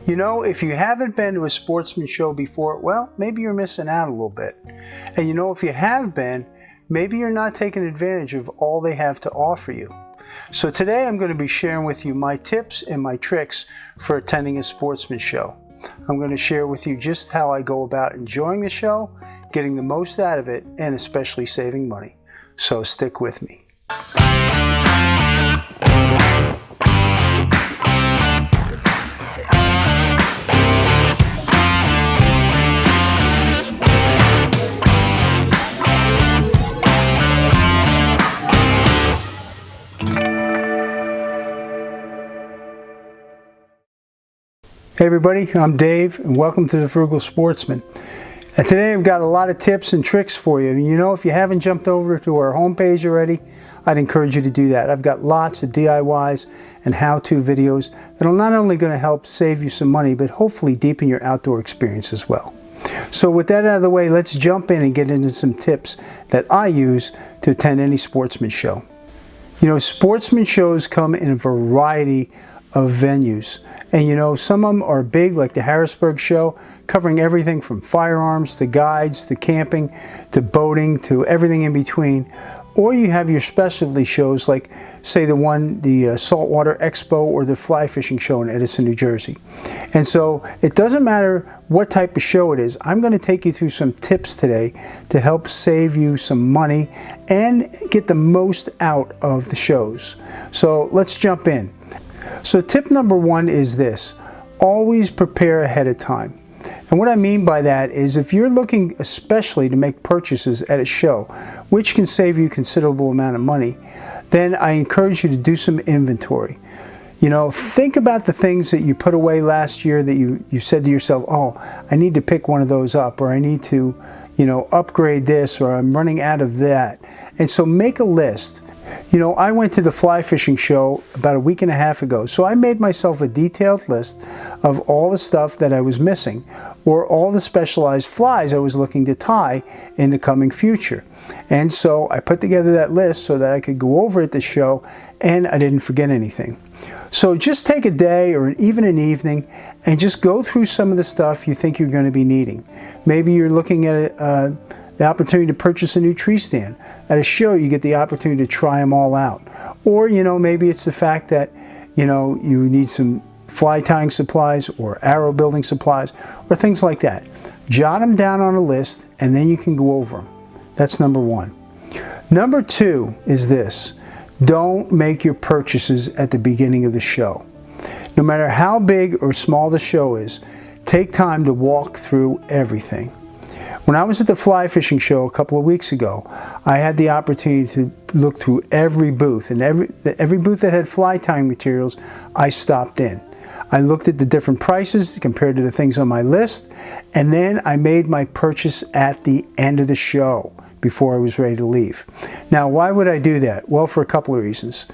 You know, if you haven't been to a Sportsman show before, well, maybe you're missing out a little bit. And you know, if you have been, maybe you're not taking advantage of all they have to offer you. So today I'm going to be sharing with you my tips and my tricks for attending a Sportsman show. I'm going to share with you just how I go about enjoying the show, getting the most out of it, and especially saving money. So stick with me. Hey everybody, I'm Dave and welcome to the Frugal Sportsman. And today I've got a lot of tips and tricks for you. You know, if you haven't jumped over to our homepage already, I'd encourage you to do that. I've got lots of DIYs and how-to videos that are not only going to help save you some money, but hopefully deepen your outdoor experience as well. So with that out of the way, let's jump in and get into some tips that I use to attend any Sportsman show. You know, Sportsman shows come in a variety of venues. And you know, some of them are big, like the Harrisburg show, covering everything from firearms to guides to camping to boating to everything in between. Or you have your specialty shows like, say, the Saltwater Expo or the Fly Fishing Show in Edison, New Jersey. And so it doesn't matter what type of show it is. I'm going to take you through some tips today to help save you some money and get the most out of the shows. So let's jump in. So tip number one is this: always prepare ahead of time. And what I mean by that is if you're looking especially to make purchases at a show, which can save you a considerable amount of money, then I encourage you to do some inventory. You know, think about the things that you put away last year that you said to yourself, oh, I need to pick one of those up, or I need to, you know, upgrade this, or I'm running out of that. And so make a list. You know, I went to the fly fishing show about a week and a half ago, so I made myself a detailed list of all the stuff that I was missing, or all the specialized flies I was looking to tie in the coming future. And so I put together that list so that I could go over at the show and I didn't forget anything. So just take a day or even an evening and just go through some of the stuff you think you're going to be needing. Maybe you're looking at the opportunity to purchase a new tree stand. At a show, you get the opportunity to try them all out. Or, you know, maybe it's the fact that, you know, you need some fly tying supplies or arrow building supplies or things like that. Jot them down on a list and then you can go over them. That's number one. Number two is this: don't make your purchases at the beginning of the show. No matter how big or small the show is, take time to walk through everything. When I was at the fly fishing show a couple of weeks ago, I had the opportunity to look through every booth, and every booth that had fly tying materials, I stopped in. I looked at the different prices compared to the things on my list, and then I made my purchase at the end of the show before I was ready to leave. Now, why would I do that? Well, for a couple of reasons.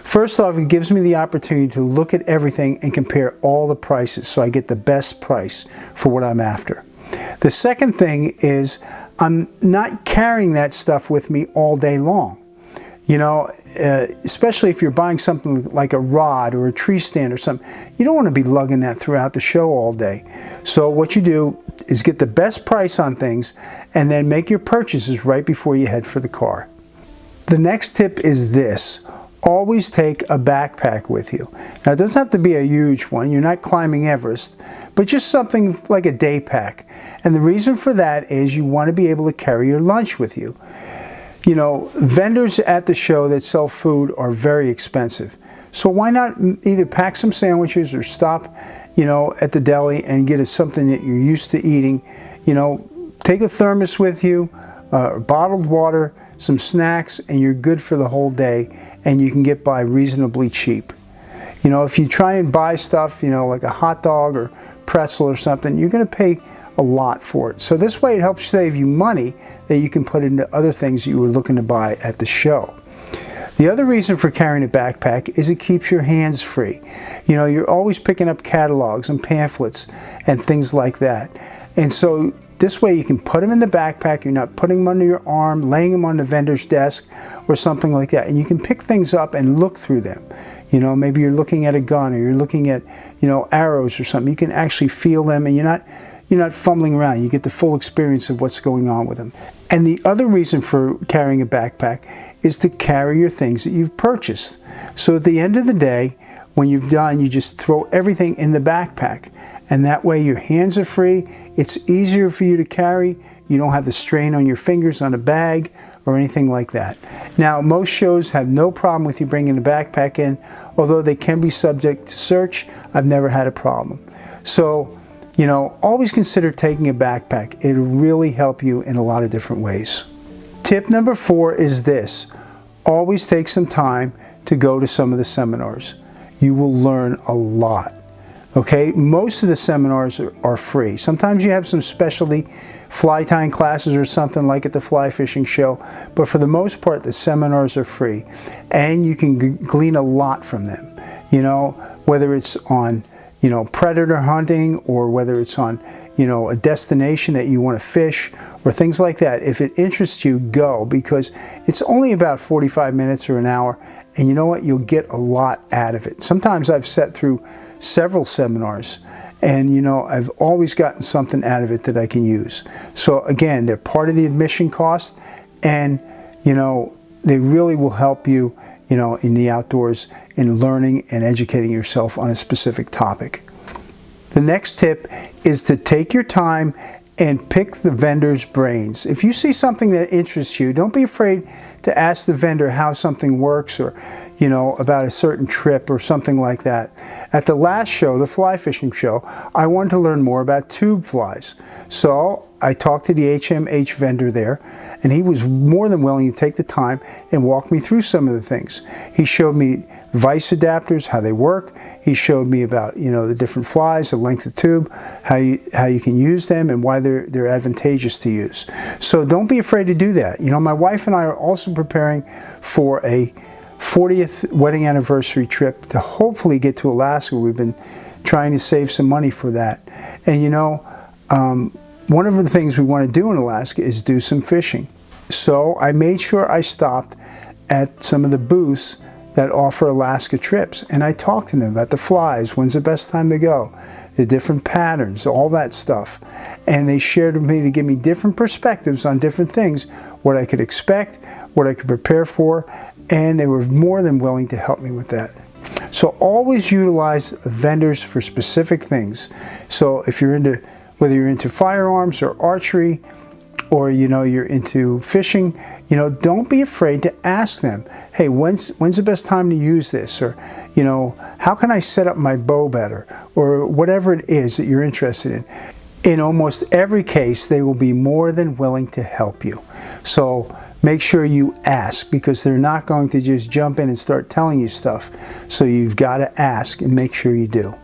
First off, it gives me the opportunity to look at everything and compare all the prices so I get the best price for what I'm after. The second thing is I'm not carrying that stuff with me all day long. You know, especially if you're buying something like a rod or a tree stand or something, you don't want to be lugging that throughout the show all day. So what you do is get the best price on things and then make your purchases right before you head for the car. The next tip is this: always take a backpack with you. Now, it doesn't have to be a huge one. You're not climbing Everest, but just something like a day pack. And the reason for that is you want to be able to carry your lunch with you. You know, vendors at the show that sell food are very expensive. So why not either pack some sandwiches or stop, you know, at the deli and get something that you're used to eating. You know, take a thermos with you, bottled water, some snacks, and you're good for the whole day, and you can get by reasonably cheap. You know, if you try and buy stuff, you know, like a hot dog or pretzel or something, you're going to pay a lot for it. So this way it helps save you money that you can put into other things that you were looking to buy at the show. The other reason for carrying a backpack is it keeps your hands free. You know, you're always picking up catalogs and pamphlets and things like that. And so this way you can put them in the backpack, you're not putting them under your arm, laying them on the vendor's desk or something like that. And you can pick things up and look through them. You know, maybe you're looking at a gun, or you're looking at, you know, arrows or something. You can actually feel them, and you're not fumbling around. You get the full experience of what's going on with them. And the other reason for carrying a backpack is to carry your things that you've purchased. So at the end of the day, when you've done, you just throw everything in the backpack. And that way your hands are free. It's easier for you to carry. You don't have the strain on your fingers on a bag or anything like that. Now, most shows have no problem with you bringing a backpack in, although they can be subject to search. I've never had a problem. So, you know, always consider taking a backpack. It'll really help you in a lot of different ways. Tip number 4 is this. Always take some time to go to some of the seminars. You will learn a lot. Okay, most of the seminars are free. Sometimes you have some specialty fly tying classes or something like at the fly fishing show, but for the most part the seminars are free, and you can glean a lot from them. You know, whether it's on, you know, predator hunting, or whether it's on, you know, a destination that you want to fish or things like that. If it interests you, go, because it's only about 45 minutes or an hour, and you know what, you'll get a lot out of it. Sometimes I've sat through several seminars, and you know, I've always gotten something out of it that I can use. So again, they're part of the admission cost, and you know, they really will help you, you know, in the outdoors, in learning and educating yourself on a specific topic. The next tip is to take your time and pick the vendor's brains. If you see something that interests you, don't be afraid to ask the vendor how something works, or, you know, about a certain trip or something like that. At the last show, the fly fishing show, I wanted to learn more about tube flies. So I talked to the HMH vendor there, and he was more than willing to take the time and walk me through some of the things. He showed me vise adapters, how they work. He showed me about, you know, the different flies, the length of tube, how you can use them, and why they're advantageous to use. So don't be afraid to do that. You know, my wife and I are also preparing for a 40th wedding anniversary trip to hopefully get to Alaska. We've been trying to save some money for that. And you know, one of the things we want to do in Alaska is do some fishing. So I made sure I stopped at some of the booths that offer Alaska trips, and I talked to them about the flies, when's the best time to go, the different patterns, all that stuff. And they shared with me to give me different perspectives on different things, what I could expect, what I could prepare for, and they were more than willing to help me with that. So always utilize vendors for specific things. So if you're into, whether you're into firearms or archery, or you know, you're into fishing, you know, don't be afraid to ask them, hey, when's the best time to use this? Or, you know, how can I set up my bow better? Or whatever it is that you're interested in. In almost every case, they will be more than willing to help you. So make sure you ask, because they're not going to just jump in and start telling you stuff. So you've got to ask, and make sure you do.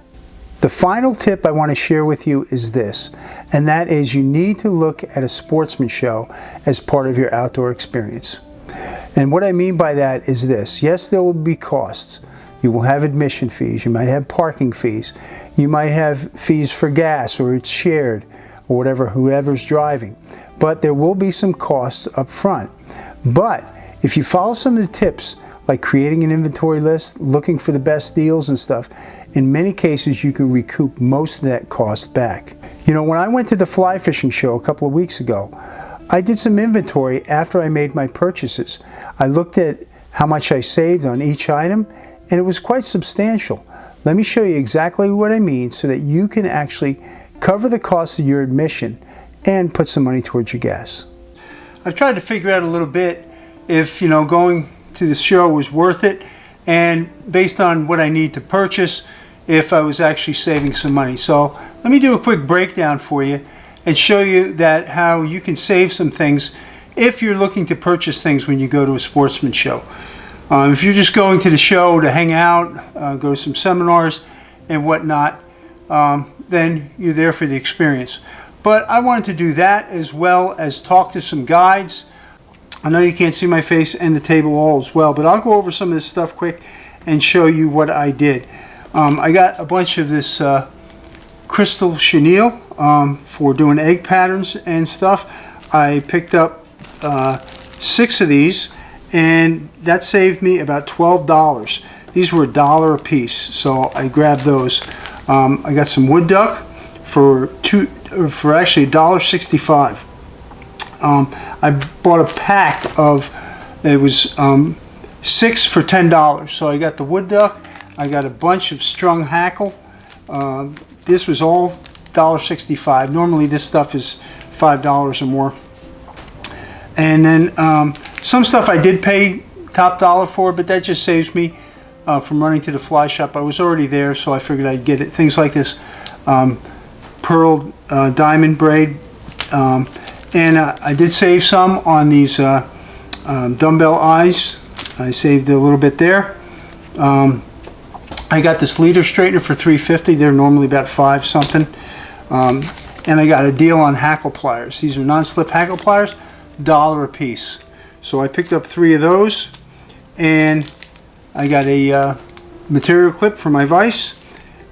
The final tip I want to share with you is this, and that is you need to look at a Sportsman show as part of your outdoor experience. And what I mean by that is this. Yes, there will be costs. You will have admission fees. You might have parking fees. You might have fees for gas, or it's shared, or whatever, whoever's driving. But there will be some costs up front. But if you follow some of the tips, like creating an inventory list, looking for the best deals and stuff, in many cases you can recoup most of that cost back. You know, when I went to the fly fishing show a couple of weeks ago, I did some inventory after I made my purchases. I looked at how much I saved on each item, and it was quite substantial. Let me show you exactly what I mean, so that you can actually cover the cost of your admission and put some money towards your gas. I've tried to figure out a little bit if, you know, going to the show was worth it, and based on what I need to purchase, if I was actually saving some money. So let me do a quick breakdown for you and show you that how you can save some things if you're looking to purchase things when you go to a Sportsman show. If you're just going to the show to hang out, go to some seminars and whatnot, then you're there for the experience. But I wanted to do that as well as talk to some guides. I know you can't see my face and the table all as well, but I'll go over some of this stuff quick and show you what I did. I got a bunch of this crystal chenille for doing egg patterns and stuff. I picked up 6 of these, and that saved me about $12. These were $1 a piece, so I grabbed those. I got some wood duck for actually $1.65. I bought a pack of, it was 6 for $10. So I got the wood duck, I got a bunch of strung hackle. This was all $1.65. Normally this stuff is $5 or more. And then some stuff I did pay top dollar for, but that just saves me from running to the fly shop. I was already there, so I figured I'd get it. Things like this pearl diamond braid. And I did save some on these dumbbell eyes. I saved a little bit there. I got this leader straightener for $3.50. They're normally about $5 something. And I got a deal on hackle pliers. These are non-slip hackle pliers, $1 a piece. So I picked up 3 of those, and I got a material clip for my vise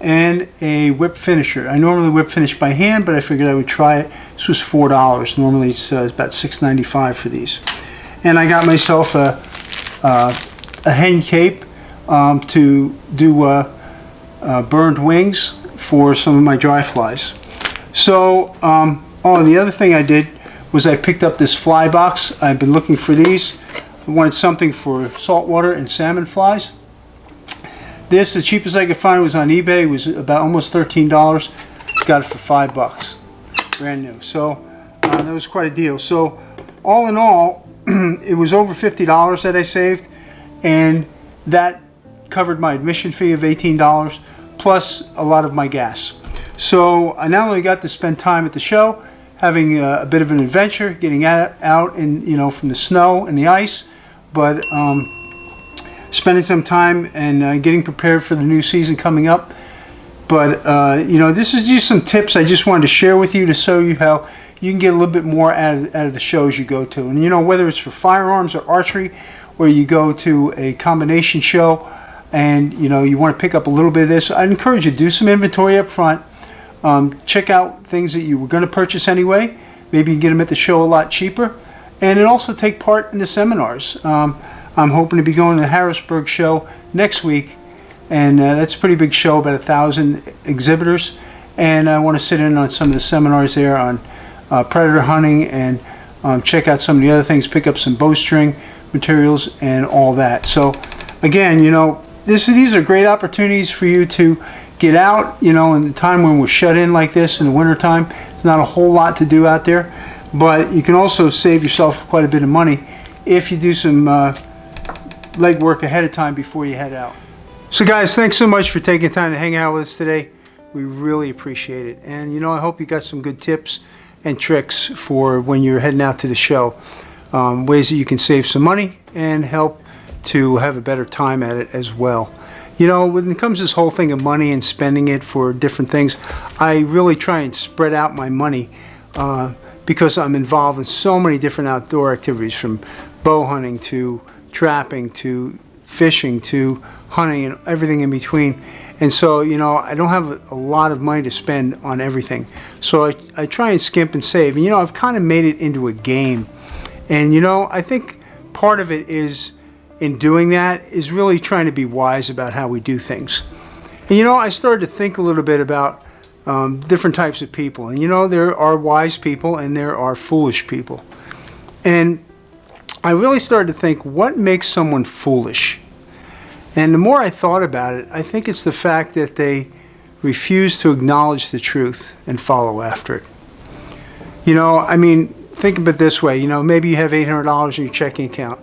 and a whip finisher. I normally whip finish by hand, but I figured I would try it. This was $4. Normally it's about $6.95 for these. And I got myself a hen cape to do burned wings for some of my dry flies. So, oh, the other thing I did was I picked up this fly box. I've been looking for these. I wanted something for saltwater and salmon flies. This, the cheapest I could find, was on eBay. It was about almost $13. Got it for $5, brand new. So that was quite a deal. So all in all, it was over $50 that I saved, and that covered my admission fee of $18 plus a lot of my gas. So I not only got to spend time at the show, having a bit of an adventure, getting out and from the snow and the ice, but spending some time and getting prepared for the new season coming up. But this is just some tips I just wanted to share with you to show you how you can get a little bit more out of the shows you go to. And whether it's for firearms or archery, where you go to a combination show and you want to pick up a little bit of this, I'd encourage you to do some inventory up front. Check out things that you were going to purchase anyway. Maybe you can get them at the show a lot cheaper. And then also take part in the seminars. I'm hoping to be going to the Harrisburg show next week, and that's a pretty big show, about 1,000 exhibitors. And I want to sit in on some of the seminars there on predator hunting and check out some of the other things, pick up some bowstring materials and all that. So again, these are great opportunities for you to get out, in the time when we're shut in like this in the winter time. There's not a whole lot to do out there, but you can also save yourself quite a bit of money if you do some legwork ahead of time before you head out. So guys, thanks so much for taking time to hang out with us today. We really appreciate it. And I hope you got some good tips and tricks for when you're heading out to the show. Ways that you can save some money and help to have a better time at it as well. When it comes to this whole thing of money and spending it for different things, I really try and spread out my money because I'm involved in so many different outdoor activities, from bow hunting to trapping to fishing to hunting and everything in between. And so, I don't have a lot of money to spend on everything. So I try and skimp and save. And, I've kind of made it into a game. And, I think part of it is, in doing that, is really trying to be wise about how we do things. And I started to think a little bit about different types of people. And there are wise people and there are foolish people. And I really started to think, what makes someone foolish? And the more I thought about it, I think it's the fact that they refuse to acknowledge the truth and follow after it. Think of it this way. Maybe you have $800 in your checking account,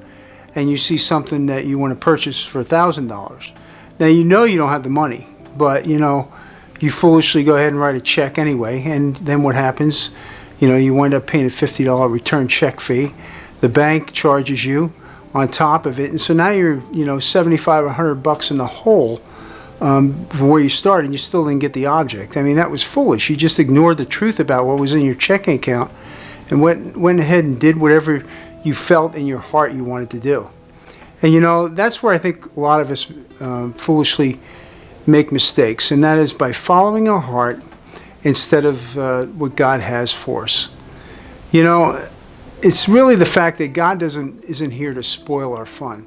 and you see something that you want to purchase for $1,000. Now you don't have the money, but you foolishly go ahead and write a check anyway, and then what happens? You wind up paying a $50 return check fee. The bank charges you on top of it, and so now you're $75 or $100 in the hole from where you started, and you still didn't get the object. That was foolish. You just ignored the truth about what was in your checking account and went ahead and did whatever you felt in your heart you wanted to do. And that's where I think a lot of us foolishly make mistakes, and that is by following our heart instead of what God has for us. It's really the fact that God isn't here to spoil our fun.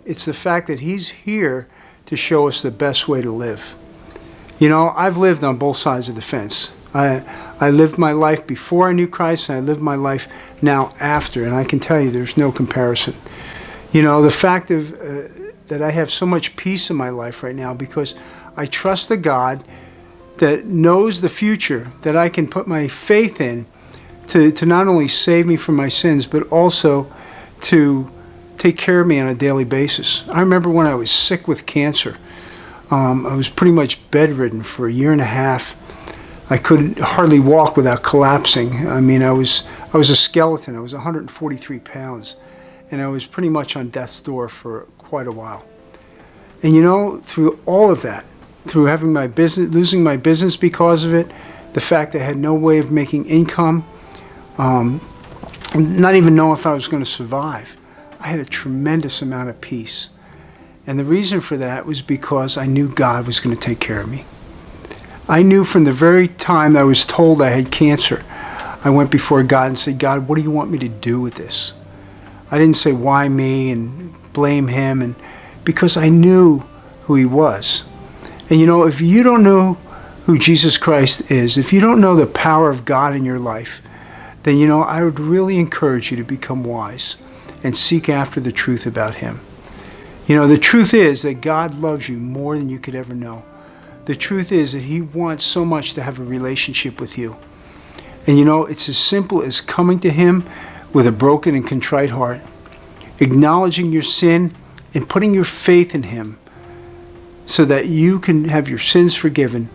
It's the fact that He's here to show us the best way to live. You know, I've lived on both sides of the fence. I lived my life before I knew Christ, and I live my life now after, and I can tell you there's no comparison. You know, the fact of that I have so much peace in my life right now because I trust a God that knows the future, that I can put my faith in to not only save me from my sins, but also to take care of me on a daily basis. I remember when I was sick with cancer. I was pretty much bedridden for a year and a half. I could hardly walk without collapsing. I mean, I was a skeleton. I was 143 pounds, and I was pretty much on death's door for quite a while. And you know, through all of that, through having my business, losing my business because of it, the fact that I had no way of making income, not even know if I was going to survive, I had a tremendous amount of peace. And the reason for that was because I knew God was going to take care of me. I knew from the very time I was told I had cancer, I went before God and said, God, what do you want me to do with this? I didn't say, why me, and blame him, and because I knew who he was. And you know, if you don't know who Jesus Christ is, if you don't know the power of God in your life, then you know, I would really encourage you to become wise and seek after the truth about him. You know, the truth is that God loves you more than you could ever know. The truth is that he wants so much to have a relationship with you. And you know, it's as simple as coming to him with a broken and contrite heart, acknowledging your sin and putting your faith in him so that you can have your sins forgiven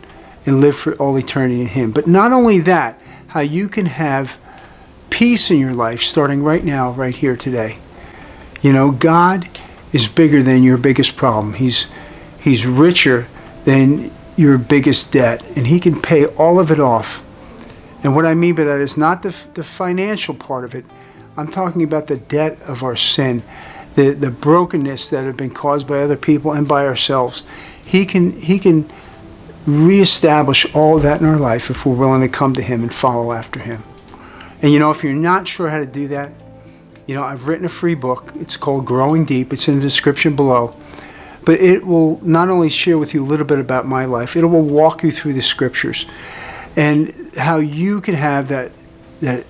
and live for all eternity in him. But not only that, how you can have peace in your life starting right now, right here today. You know, God is bigger than your biggest problem. He's richer than your biggest debt, and he can pay all of it off. And what I mean by that is not the financial part of it. I'm talking about the debt of our sin, the brokenness that have been caused by other people and by ourselves. He can reestablish all of that in our life if we're willing to come to him and follow after him. And you know, if you're not sure how to do that, you know, I've written a free book. It's called Growing Deep. It's in the description below. But it will not only share with you a little bit about my life, it will walk you through the scriptures and how you can have that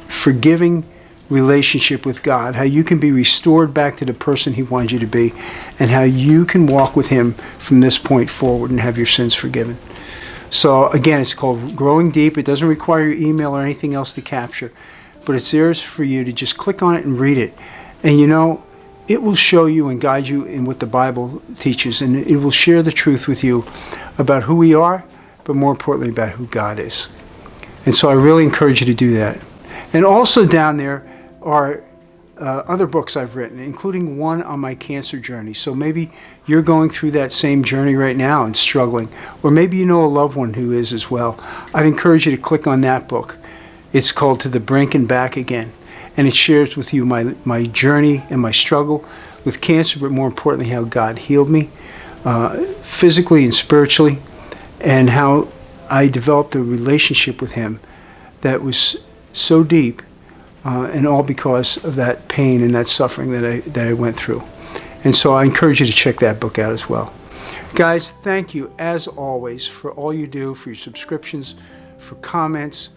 forgiving relationship with God, how you can be restored back to the person he wanted you to be, and how you can walk with him from this point forward and have your sins forgiven. So again, it's called Growing Deep. It doesn't require your email or anything else to capture, but it's there for you to just click on it and read it. And you know, it will show you and guide you in what the Bible teaches, and it will share the truth with you about who we are, but more importantly about who God is. And so I really encourage you to do that. And also down there are other books I've written, including one on my cancer journey. So maybe you're going through that same journey right now and struggling, or maybe you know a loved one who is as well. I'd encourage you to click on that book. It's called To the Brink and Back Again. And it shares with you my journey and my struggle with cancer, but more importantly, how God healed me physically and spiritually, and how I developed a relationship with him that was so deep, and all because of that pain and that suffering that I went through. And so I encourage you to check that book out as well. Guys, thank you, as always, for all you do, for your subscriptions, for comments,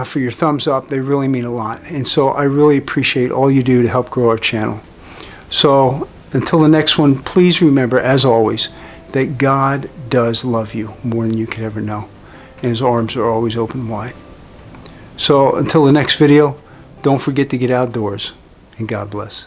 for your thumbs up. They really mean a lot. And so I really appreciate all you do to help grow our channel. So until the next one, please remember, as always, that God does love you more than you could ever know. And his arms are always open wide. So until the next video, don't forget to get outdoors, and God bless.